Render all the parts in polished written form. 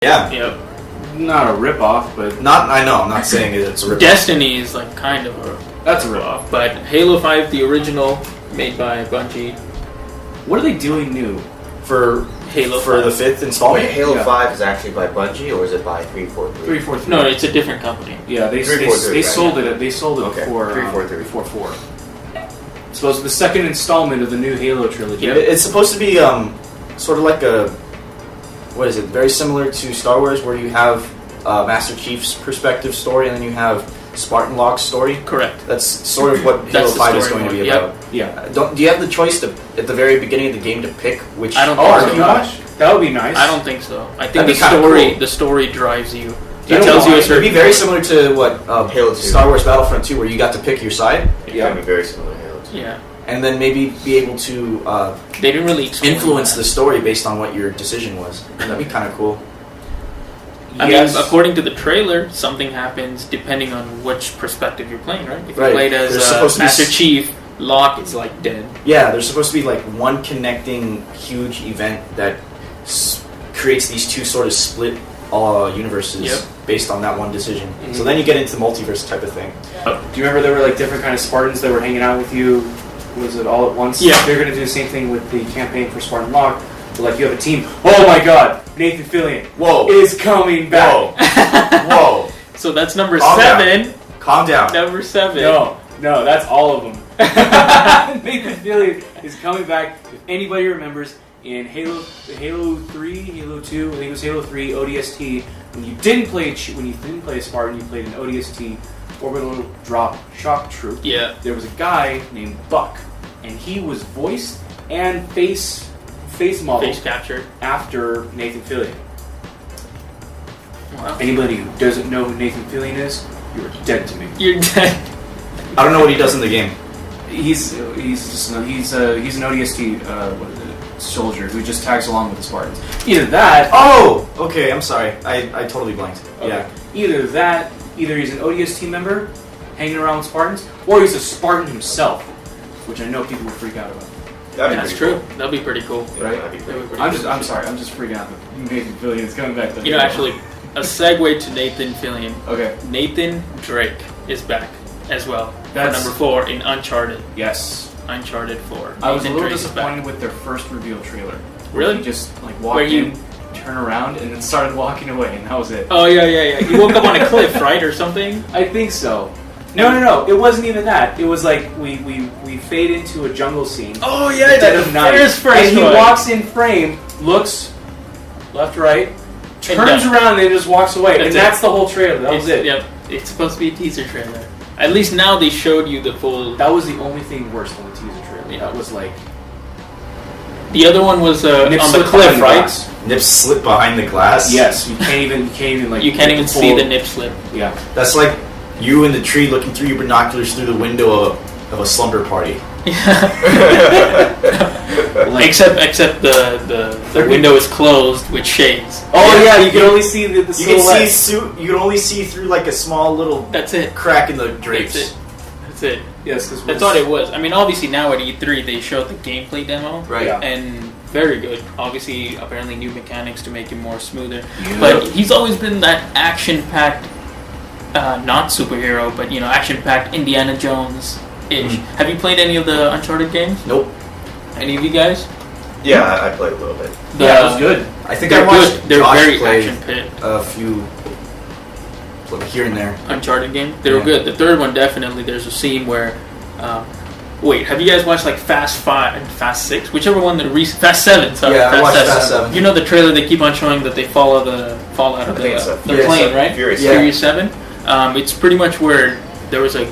Yeah. Yep. Not a rip-off, but I know. I'm not saying it's a rip. Destiny is like kind of a that's a rip-off. but Halo 5, the original, made by Bungie. What are they doing new? for Halo for 5. the 5th installment. Wait, Halo Yeah. 5 is actually by Bungie, or is it by 343? 343. No, it's a different company. Yeah, they 343, right? sold it. They sold it Okay, before 343. before 4. So it's the second installment of the new Halo trilogy. It's supposed to be sort of like a, what is it? Very similar to Star Wars, where you have Master Chief's perspective story, and then you have Spartan Locke's story. Correct. That's sort of what Halo That's the 5 is story going to be mode, about. Yeah. Do you have the choice to, at the very beginning of the game, to pick which I don't Oh think arc so. you gosh, watch? that would be nice. I don't think so. I think That'd the be kinda story cool. the story drives you. You It know tells you why? a It'd certain be very similar to what Halo 2. Star Wars Battlefront 2, where you got to pick your side, It's Yeah. going to be very similar to Halo 2. Yeah. and then maybe be able to They didn't really explain influence that. the story based on what your decision was. That'd be kind of cool. I Yes. mean, according to the trailer, something happens depending on which perspective you're playing, right? If you Right. played as There's supposed to be Master s- Chief, Locke is like dead. Yeah, there's supposed to be like one connecting huge event that creates these two sort of split universes Yep. based on that one decision. Mhm. So then you get into the multiverse type of thing. Do you remember there were like different kind of Spartans that were hanging out with you? Was it all at once? Yeah. They're going to do the same thing with the campaign for Spartan Locke. So, like you have a team. Oh my God, Nathan Fillion Whoa! is coming back. Whoa! Whoa! So that's number Calm down. 7. Calm down. Number 7. No, that's all of them. Nathan Fillion is coming back. If anybody remembers, in Halo 3, Halo 2, I think it was Halo 3 ODST, when you didn't play a Spartan, you played an ODST orbital drop shock troop. Yeah. There was a guy named Buck, and he was voiced and face modeled Face captured. after Nathan Fillion. Wow. Anybody who doesn't know who Nathan Fillion is, you are dead to me. You're dead. I don't know what he does in the game. He's an ODST soldier who just tags along with the Spartans. Either that, Oh! Okay, I'm sorry. I totally blanked. Yeah. Either he's an ODST member hanging around with Spartans, or he's a Spartan himself, which I know people will freak out about. That'd be That's pretty true. That'd be pretty cool. Cool. Yeah, Right? that'd be That pretty would be cool. pretty I'm just freaking out that Nathan Fillion is coming back. You know, actually, a segue to Nathan Fillion. Okay. Nathan Drake is back as well. That's- For number 4 in Uncharted. Yes. Uncharted 4. I was a Nathan little Drake is back. disappointed with their first reveal trailer. Really? He just like Where walked you- in, turned around, and then started walking away, and that was it. Oh, yeah. He woke up on a cliff, right? Or something? I think so. No. It wasn't even that. It was like we fade into a jungle scene. Oh, yeah. Dead of night. First and he one. walks in frame, looks left, right, turns done. around, and then just walks away. That's and it. that's the whole trailer. That was it. Yep. It's supposed to be a teaser trailer. At least now they showed you the full... That was the only thing worse than the teaser trailer. Yeah. That was like The other one was on Nip the slip cliff, behind the right? glass. Nip slip behind the glass. Yes, you can't even like You can't even see full- the nip slip. Yeah. That's like you in the tree looking through your binoculars through the window of a slumber party. Like, Except the window is closed with shades. oh yeah, you can only see the You can silhouette. see you can only see through like a small little That's it. crack in the drapes. That's it. Yes, because That's all it was. I mean, obviously now at E3 they showed the gameplay demo. Right. Yeah. And very good. Obviously, apparently new mechanics to make it more smoother. But he's always been that action-packed, not superhero, but action-packed Indiana Jones-ish. Have you played any of the Uncharted games? Nope. Any of you guys? Yeah, I played a little bit. Yeah, it was good. I think They're I watched good. They're Josh very play action-packed. a few here and there. Uncharted game. They were Yeah. good. The third one definitely. There's a scene where, wait, have you guys watched like Fast 5 and Fast 6, whichever one Fast 7? Sorry, Yeah, I watched Fast Fast 7. You know the trailer they keep on showing that they fall out of I the think it's the plane, right? Furious. Yeah. Furious 7. It's pretty much where there was a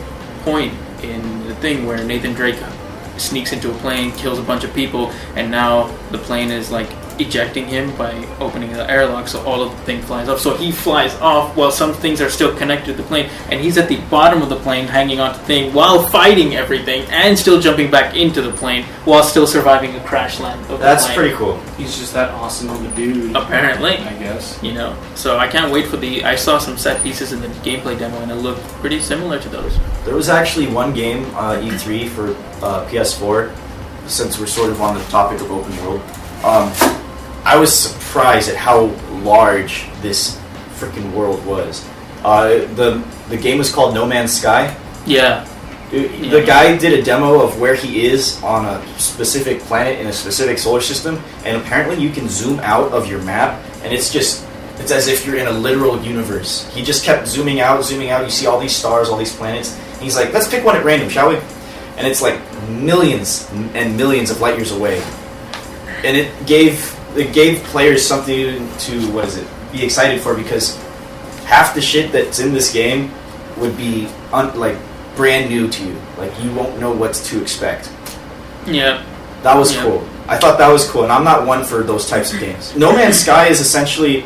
point in the thing where Nathan Drake sneaks into a plane, kills a bunch of people, and now the plane is like ejecting him by opening the airlock, so all of the thing flies off. So he flies off while some things are still connected to the plane, and he's at the bottom of the plane hanging onto the thing while fighting everything and still jumping back into the plane while still surviving a crash land of the That's plane. pretty cool. He's just that awesome of a dude. Apparently. I guess. So I can't wait for I saw some set pieces in the gameplay demo and it looked pretty similar to those. There was actually one game, E3 for PS4, since we're sort of on the topic of open world. I was surprised at how large this freaking world was. The game was called No Man's Sky. Yeah. The guy did a demo of where he is on a specific planet in a specific solar system, and apparently you can zoom out of your map, and it's as if you're in a literal universe. He just kept zooming out. You see all these stars, all these planets, and he's like, let's pick one at random, shall we? And it's like millions and millions of light years away. And it gave players something to, be excited for, because half the shit that's in this game would be brand new to you. Like, you won't know what to expect. Yeah. That was cool. I thought that was cool, and I'm not one for those types of games. No Man's Sky is essentially,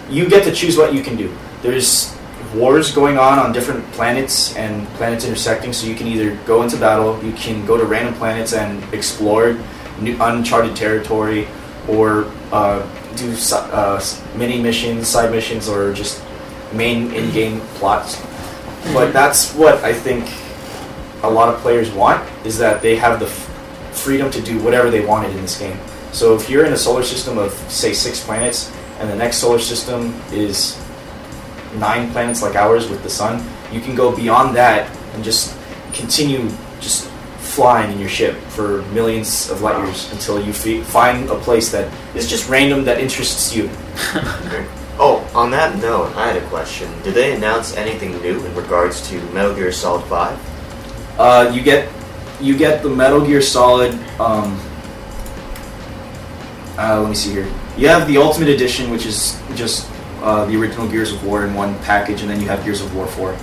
you get to choose what you can do. There's wars going on different planets and planets intersecting, so you can either go into battle, you can go to random planets and explore new, uncharted territory, or do mini missions, side missions, or just main in-game plots. But that's what I think a lot of players want, is that they have the freedom to do whatever they wanted in this game. So if you're in a solar system of, say, 6 planets, and the next solar system is 9 planets like ours with the sun, you can go beyond that and just continue just flying in your ship for millions of light years until you find a place that is just random that interests you. Oh, on that note, I had a question. Did they announce anything new in regards to Metal Gear Solid 5? You get the Metal Gear Solid. Let me see here. You have the Ultimate Edition, which is just the original Gears of War in one package, and then you have Gears of War 4.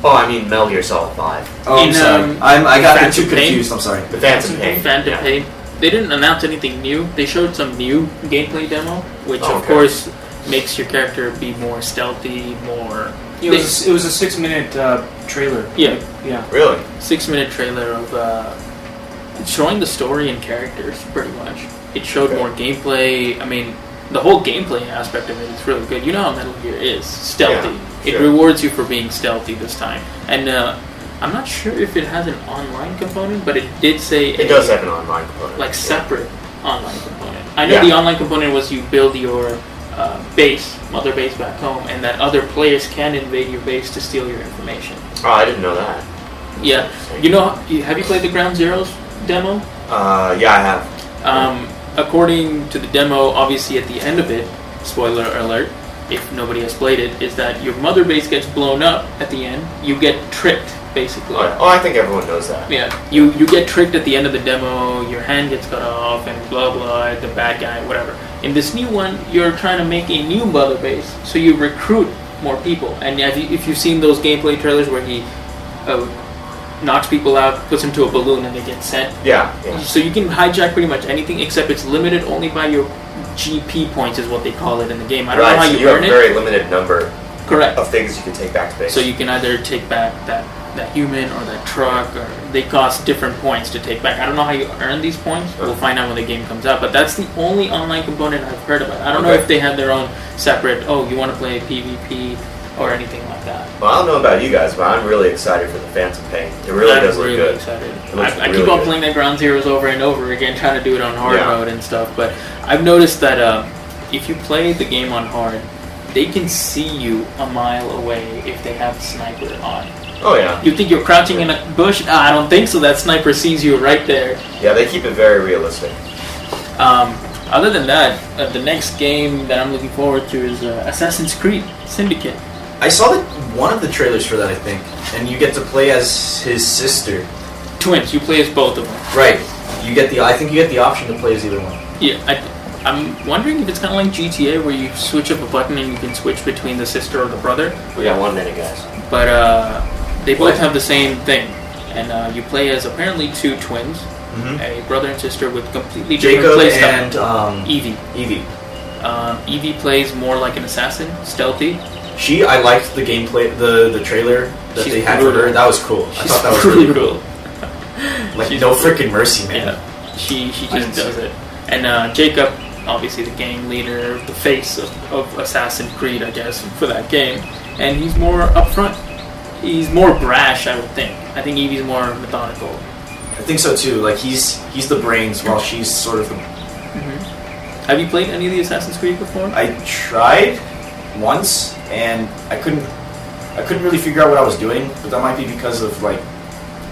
Oh, I mean Metal Gear Solid 5. Oh, I'm sorry. I got the two Phantom Pain? confused. I'm sorry. The Phantom Pain. Phantom Yeah. Pain. They didn't announce anything new. They showed some new gameplay demo, which Oh, of okay. course makes your character be more stealthy, more... It was a 6-minute trailer. Yeah. Yeah. Really? 6-minute trailer of showing the story and characters, pretty much. It showed Okay. more gameplay. I mean, the whole gameplay aspect of it is really good. You know how Metal Gear is. Stealthy. Yeah, It sure. rewards you for being stealthy this time. And I'm not sure if it has an online component, but it did say... It does have an online component. like yeah. separate online component. I know Yeah. the online component was you build your mother base back home, and that other players can invade your base to steal your information. Oh, I didn't know that. Yeah, you know, have you played the Ground Zeroes demo? Yeah, I have. According to the demo, obviously at the end of it, spoiler alert, if nobody has played it, is that your mother base gets blown up at the end. You get tricked, basically. Oh, I think everyone knows that. Yeah, you get tricked at the end of the demo, your hand gets cut off, and blah blah, the bad guy, whatever. In this new one, you're trying to make a new mother base, so you recruit more people. And if you've seen those gameplay trailers where he knocks people out, puts them to a balloon, and they get sent. Yeah. So you can hijack pretty much anything, except it's limited only by your GP points, is what they call it in the game. I don't know how so you you have earn a it. very limited number Correct. of things you can take back to base. So you can either take back that human or that truck, or they cost different points to take back. I don't know how you earn these points. We'll find out when the game comes out. But that's the only online component I've heard about. I don't know Okay. if they have their own separate, you want to play PvP or anything like that. Well, I don't know about you guys, but I'm really excited for the Phantom Pain. It really I'm does look really good. excited. It looks I really keep on good. playing that Ground Zeroes over and over again, trying to do it on hard Yeah. mode and stuff. But I've noticed that if you play the game on hard, they can see you a mile away if they have a sniper on. Oh, yeah. You think you're crouching in a bush? I don't think so. That sniper sees you right there. Yeah, they keep it very realistic. Other than that, the next game that I'm looking forward to is Assassin's Creed Syndicate. I saw one of the trailers for that, I think, and you get to play as his sister. Twins. You play as both of them. Right. I think you get the option to play as either one. Yeah, I'm wondering if it's kind of like GTA, where you switch up a button and you can switch between the sister or the brother. We got 1 minute, guys. But they both What? have the same thing, and you play as apparently 2 twins, Mm-hmm. a brother and sister with completely different Jacob play style. and Evie. Evie. Evie plays more like an assassin, stealthy. I liked the gameplay, the trailer that She's they had for her. brutal. That was cool. I She's thought that was really really cool. Like, She's no freaking mercy, man. Yeah, she I just didn't see does it. And Jacob, obviously the gang leader, the face of Assassin's Creed, I guess, for that game. And he's more upfront. He's more brash, I would think. I think Evie's more methodical. I think so too. Like he's the brains, while she's sort of the. Have you played any of the Assassin's Creed before? I tried once, and I couldn't really figure out what I was doing. But that might be because of like,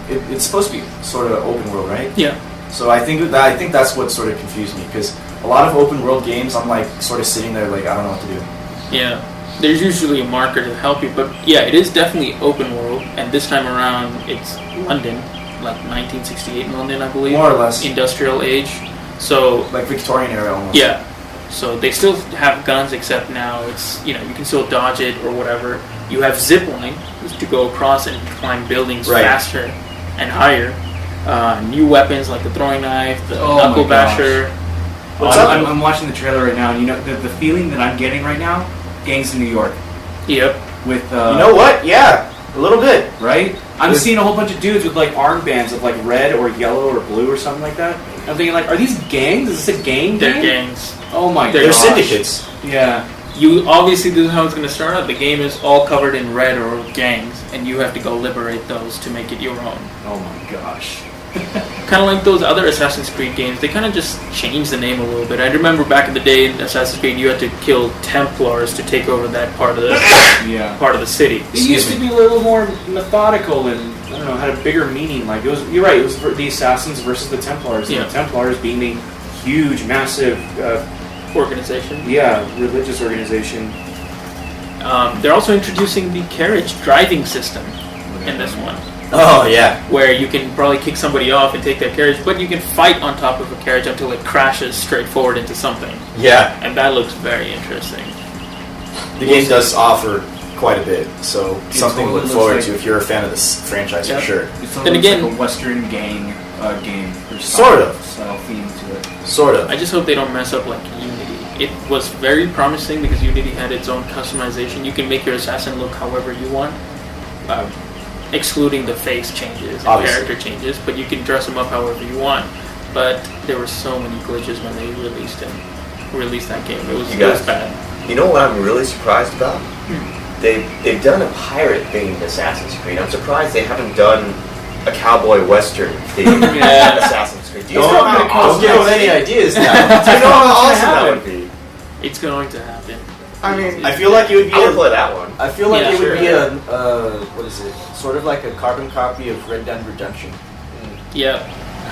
it's supposed to be sort of open world, right? Yeah. So I think that's what sort of confused me, because a lot of open world games, I'm like sort of sitting there like I don't know what to do. Yeah. There's usually a marker to help you, but yeah, it is definitely open world, and this time around it's London, like 1968 London, I believe. More or less. Industrial age. So Like Victorian era almost. yeah. So they still have guns, except now it's, you can still dodge it or whatever. You have zip line to go across and climb buildings Right. faster and higher. New weapons like the throwing knife, the Oh knuckle my gosh. basher. What's up? I'm watching the trailer right now, and the feeling that I'm getting right now, Gangs of New York. Yep. With You know what? Yeah, a little bit. right? I'm With- seeing a whole bunch of dudes with like armbands of like red or yellow or blue or something like that. I'm thinking like, are these gangs? Is this a gang? They're game? gangs. Oh my They're They're gosh. syndicates. Yeah. You obviously, this is how it's going to start out. The game is all covered in red or gangs, and you have to go liberate those to make it your own. Oh my gosh. Kind of like those other Assassin's Creed games, they kind of just changed the name a little bit. I remember back in the day in Assassin's Creed, you had to kill Templars to take over that part of the Yeah. city. It used to be a little more methodical and I don't know, had a bigger meaning. Like it was, you're right. It was the Assassins versus the Templars. And Yeah. the Templars being the huge, massive, Organization. religious organization. They're also introducing the carriage driving system in this one, Oh yeah. where you can probably kick somebody off and take their carriage, but you can fight on top of a carriage until it crashes straight forward into something. Yeah. And that looks very interesting. The game does offer quite a bit, so It something to totally look looks forward like- to if you're a fan of this franchise Yeah. for sure. It's Then again- like a Western gang game. There's Sort of. style theme to it. Sort of. I just hope they don't mess up like Unity. It was very promising because Unity had its own customization. You can make your assassin look however you want, excluding the face changes and Obviously. character changes, but you can dress them up however you want. But there were so many glitches when they released that game. It was guys- bad. You know what I'm really surprised about? They've done a pirate themed Assassin's Creed. I'm surprised they haven't done a cowboy western themed Yeah. Assassin's Creed. Do you Don't, know how don't give them awesome any ideas now. Do you know how awesome that would be? It's going to happen. I mean, I feel like it would be I would a, play that one. I feel like Yeah, it would sure. be a what is it? Sort of like a carbon copy of Red Dead Redemption. Yeah.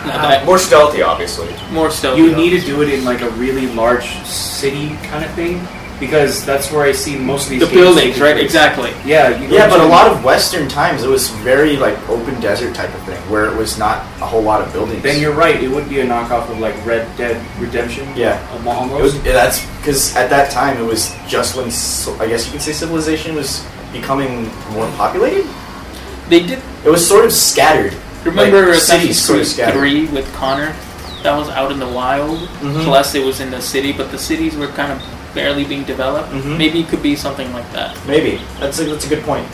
Now that- More stealthy, obviously. more stealth. You need to do it in like a really large city kind of thing, because that's where I see most of these the games buildings, taking right? place. Exactly. Yeah, you go Yeah, but to- a lot of Western times it was very like open desert type of thing, where it was not a whole lot of buildings. Then you're right. It would be a knockoff of like Red Dead Redemption. Yeah. Almost. It was, that's because at that time it was just when I guess you could say civilization was becoming more populated. They did. It was sort of scattered. Remember Like, Assassin's cities sort of Creed scattered. 3 with Connor? That was out in the wild. Mhm. Plus, it was in the city, but the cities were kind of barely being developed. Mhm. Maybe it could be something like that. Maybe that's a good point.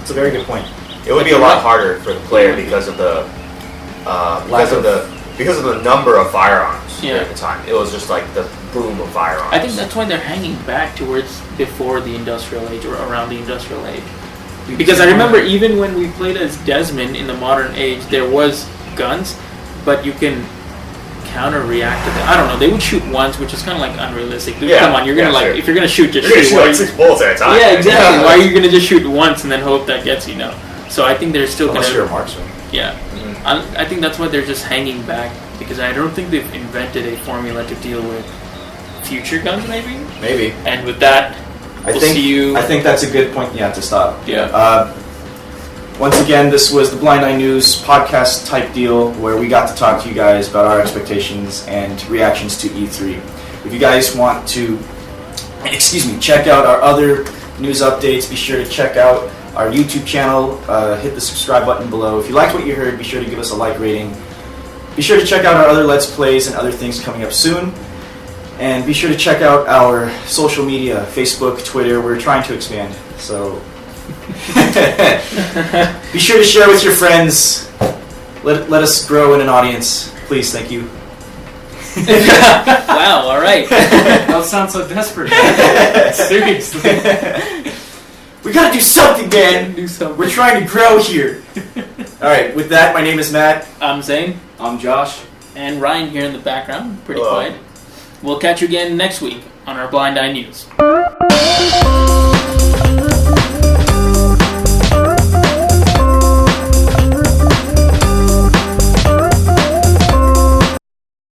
It's a very good point. It would be a lot harder for the player because of the because of the number of firearms Yeah. at the time. It was just like the boom of firearms. I think that's why they're hanging back towards before the industrial age or around the industrial age. Because I remember even when we played as Desmond in the modern age, there was guns, but you can counter-react to them. I don't know. They would shoot once, which is kind of like unrealistic. Dude, Yeah, come on, you're gonna yeah, like sure. if you're gonna shoot, just You're gonna shoot. shoot Why like are 6 bullets at a time. yeah, exactly. Why are you gonna just shoot once and then hope that gets you? No. So I think they're still Unless you're a gonna. marksman. Yeah. I think that's why they're just hanging back because I don't think they've invented a formula to deal with future guns, maybe. Maybe. And with that, I we'll think see you. I think that's a good point. Yeah, to stop. Yeah. Once again, this was the Blind Eye News podcast type deal where we got to talk to you guys about our expectations and reactions to E3. If you guys want to, check out our other news updates, be sure to check out our YouTube channel. Hit the subscribe button below. If you liked what you heard, be sure to give us a like rating. Be sure to check out our other Let's Plays and other things coming up soon. And be sure to check out our social media, Facebook, Twitter. We're trying to expand, so be sure to share with your friends. Let us grow in an audience. Please, thank you. Wow. All right. That sounds so desperate. Seriously. We gotta do something, man. Do something. We're trying to grow here. Alright, with that, my name is Matt. I'm Zane I'm Josh. and Ryan here in the background. Pretty Hello. quiet. We'll catch you again next week on our Blind Eye News.